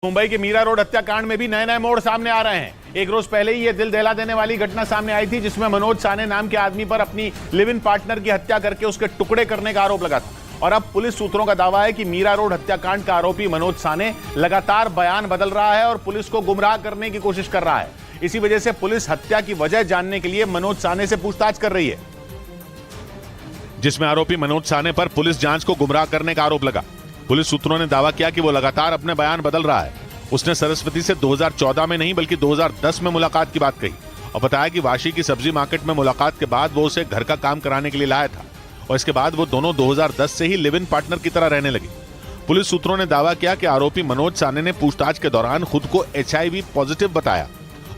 मुंबई के मीरा रोड हत्याकांड में भी नए नए मोड़ सामने आ रहे हैं। एक रोज पहले ही ये दिल दहला देने वाली घटना सामने आई थी, जिसमें मनोज साने नाम के आदमी पर अपनी लिव इन पार्टनर की हत्या करके उसके टुकड़े करने का आरोप लगा था। और अब पुलिस सूत्रों का दावा है कि मीरा रोड हत्याकांड का आरोपी मनोज साने लगातार बयान बदल रहा है और पुलिस को गुमराह करने की कोशिश कर रहा है। इसी वजह से पुलिस हत्या की वजह जानने के लिए मनोज साने से पूछताछ कर रही है, जिसमें आरोपी मनोज साने पर पुलिस जांच को गुमराह करने का आरोप लगा। पुलिस सूत्रों ने दावा किया कि वो लगातार अपने बयान बदल रहा है। उसने सरस्वती से 2014 में नहीं बल्कि 2010 में मुलाकात की बात कही और बताया कि वाशी की सब्जी मार्केट में मुलाकात के बाद वो उसे घर का काम कराने के लिए लाया था और इसके बाद वो दोनों 2010 से ही लिव इन पार्टनर की तरह रहने लगे। पुलिस सूत्रों ने दावा किया कि आरोपी मनोज साने ने पूछताछ के दौरान खुद को HIV पॉजिटिव बताया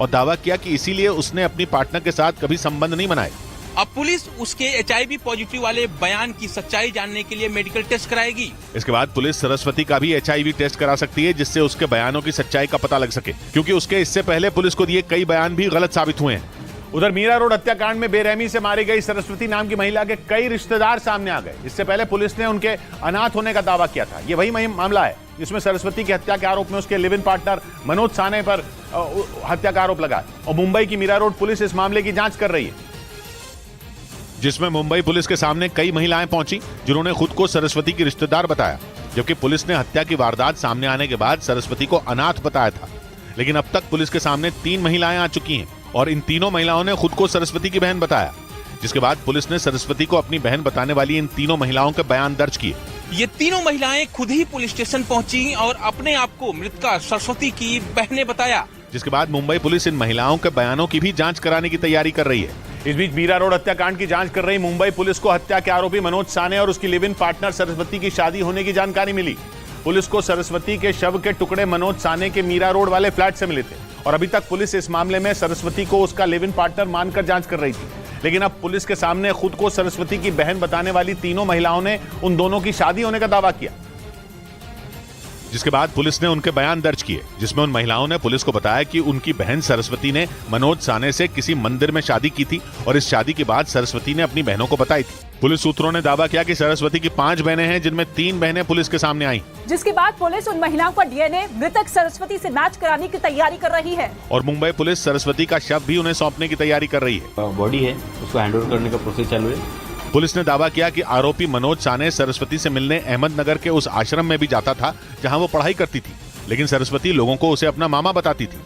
और दावा किया कि इसीलिए उसने अपनी पार्टनर के साथ कभी संबंध नहीं बनाए। अब पुलिस उसके HIV पॉजिटिव वाले बयान की सच्चाई जानने के लिए मेडिकल टेस्ट कराएगी। इसके बाद पुलिस सरस्वती का भी HIV टेस्ट करा सकती है, जिससे उसके बयानों की सच्चाई का पता लग सके, क्योंकि उसके इससे पहले पुलिस को दिए कई बयान भी गलत साबित हुए हैं। उधर मीरा रोड हत्याकांड में बेरहमी से मारी गई सरस्वती नाम की महिला के कई रिश्तेदार सामने आ गए। इससे पहले पुलिस ने उनके अनाथ होने का दावा किया था। ये वही मामला है जिसमें सरस्वती की हत्या के आरोप में उसके लिव इन पार्टनर मनोज साने पर हत्या का आरोप लगा और मुंबई की मीरा रोड पुलिस इस मामले की जांच कर रही है, जिसमें मुंबई पुलिस के सामने कई महिलाएं पहुंची जिन्होंने खुद को सरस्वती की रिश्तेदार बताया, जबकि पुलिस ने हत्या की वारदात सामने आने के बाद सरस्वती को अनाथ बताया था। लेकिन अब तक पुलिस के सामने 3 महिलाएं आ चुकी हैं और इन तीनों महिलाओं ने खुद को सरस्वती की बहन बताया, जिसके बाद पुलिस ने सरस्वती को अपनी बहन बताने वाली इन तीनों महिलाओं के बयान दर्ज किए। ये तीनों महिलाएं खुद ही पुलिस स्टेशन पहुंची और अपने आप को मृतका सरस्वती की बहनें बताया, जिसके बाद मुंबई पुलिस इन महिलाओं के बयानों की भी जांच कराने की तैयारी कर रही है। इस बीच मीरा रोड हत्याकांड की जांच कर रही मुंबई पुलिस को हत्या के आरोपी मनोज साने और उसकी लिव इन पार्टनर सरस्वती की शादी होने की जानकारी मिली। पुलिस को सरस्वती के शव के टुकड़े मनोज साने के मीरा रोड वाले फ्लैट से मिले थे और अभी तक पुलिस इस मामले में सरस्वती को उसका लिव इन पार्टनर मानकर जांच कर रही थी। लेकिन अब पुलिस के सामने खुद को सरस्वती की बहन बताने वाली तीनों महिलाओं ने उन दोनों की शादी होने का दावा किया, जिसके बाद पुलिस ने उनके बयान दर्ज किए, जिसमें उन महिलाओं ने पुलिस को बताया कि उनकी बहन सरस्वती ने मनोज साने से किसी मंदिर में शादी की थी और इस शादी के बाद सरस्वती ने अपनी बहनों को बताई थी। पुलिस सूत्रों ने दावा किया कि सरस्वती की 5 बहनें हैं, जिनमें 3 बहनें पुलिस के सामने आई, जिसके बाद पुलिस उन महिलाओं का DNA मृतक सरस्वती से मैच कराने की तैयारी कर रही है और मुंबई पुलिस सरस्वती का शव भी उन्हें सौंपने की तैयारी कर रही है। बॉडी है उसको हैंडओवर करने का प्रोसेस चालू है। पुलिस ने दावा किया कि आरोपी मनोज साने सरस्वती से मिलने अहमदनगर के उस आश्रम में भी जाता था जहां वो पढ़ाई करती थी, लेकिन सरस्वती लोगों को उसे अपना मामा बताती थी,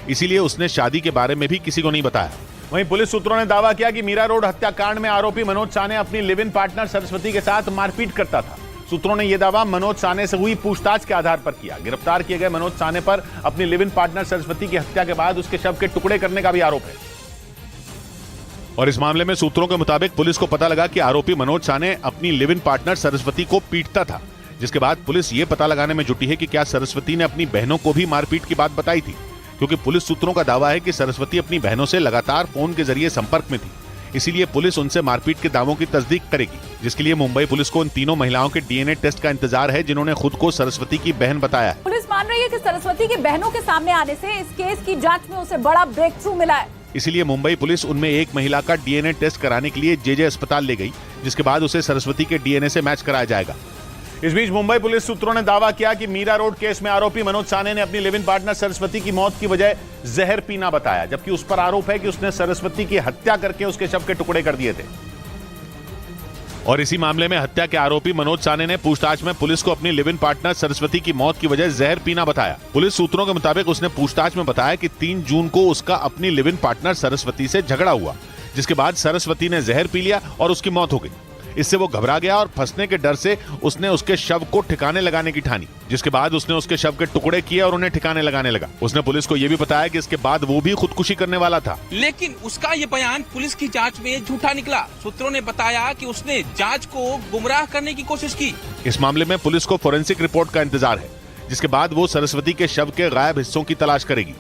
इसीलिए उसने शादी के बारे में भी किसी को नहीं बताया। वहीं पुलिस सूत्रों ने दावा किया कि मीरा रोड हत्याकांड में आरोपी मनोज साने अपनी लिव इन पार्टनर सरस्वती के साथ मारपीट करता था। सूत्रों ने यह दावा मनोज साने से हुई पूछताछ के आधार पर किया। गिरफ्तार किए गए मनोज साने पर अपनी लिव इन पार्टनर सरस्वती की हत्या के बाद उसके शव के टुकड़े करने का भी आरोप है और इस मामले में सूत्रों के मुताबिक पुलिस को पता लगा कि आरोपी मनोज साने अपनी लिव इन पार्टनर सरस्वती को पीटता था, जिसके बाद पुलिस ये पता लगाने में जुटी है कि क्या सरस्वती ने अपनी बहनों को भी मारपीट की बात बताई थी, क्योंकि पुलिस सूत्रों का दावा है कि सरस्वती अपनी बहनों से लगातार फोन के जरिए संपर्क में थी, इसीलिए पुलिस उनसे मारपीट के दावों की तस्दीक करेगी, जिसके लिए मुंबई पुलिस को उन तीनों महिलाओं के DNA टेस्ट का इंतजार है, जिन्होंने खुद को सरस्वती की बहन बताया है। पुलिस मान रही है कि सरस्वती की बहनों के सामने आने से इस केस की जांच में उसे बड़ा ब्रेक थ्रू मिला है, इसीलिए मुंबई पुलिस उनमें एक महिला का DNA टेस्ट कराने के लिए JJ अस्पताल ले गई, जिसके बाद उसे सरस्वती के DNA से मैच कराया जाएगा। इस बीच मुंबई पुलिस सूत्रों ने दावा किया कि मीरा रोड केस में आरोपी मनोज साने ने अपनी लिव इन पार्टनर सरस्वती की मौत की वजह जहर पीना बताया, जबकि उस पर आरोप है कि उसने सरस्वती की हत्या करके उसके शव के टुकड़े कर दिए थे। और इसी मामले में हत्या के आरोपी मनोज साने ने पूछताछ में पुलिस को अपनी लिव इन पार्टनर सरस्वती की मौत की वजह जहर पीना बताया। पुलिस सूत्रों के मुताबिक उसने पूछताछ में बताया कि 3 जून को उसका अपनी लिव इन पार्टनर सरस्वती से झगड़ा हुआ, जिसके बाद सरस्वती ने जहर पी लिया और उसकी मौत हो गई। इससे वो घबरा गया और फंसने के डर से उसने उसके शव को ठिकाने लगाने की ठानी, जिसके बाद उसने उसके शव के टुकड़े किए और उन्हें ठिकाने लगाने लगा। उसने पुलिस को यह भी बताया कि इसके बाद वो भी खुदकुशी करने वाला था, लेकिन उसका ये बयान पुलिस की जांच में झूठा निकला। सूत्रों ने बताया कि उसने जांच को गुमराह करने की कोशिश की। इस मामले में पुलिस को फोरेंसिक रिपोर्ट का इंतजार है, जिसके बाद वो सरस्वती के शव के गायब हिस्सों की तलाश करेगी।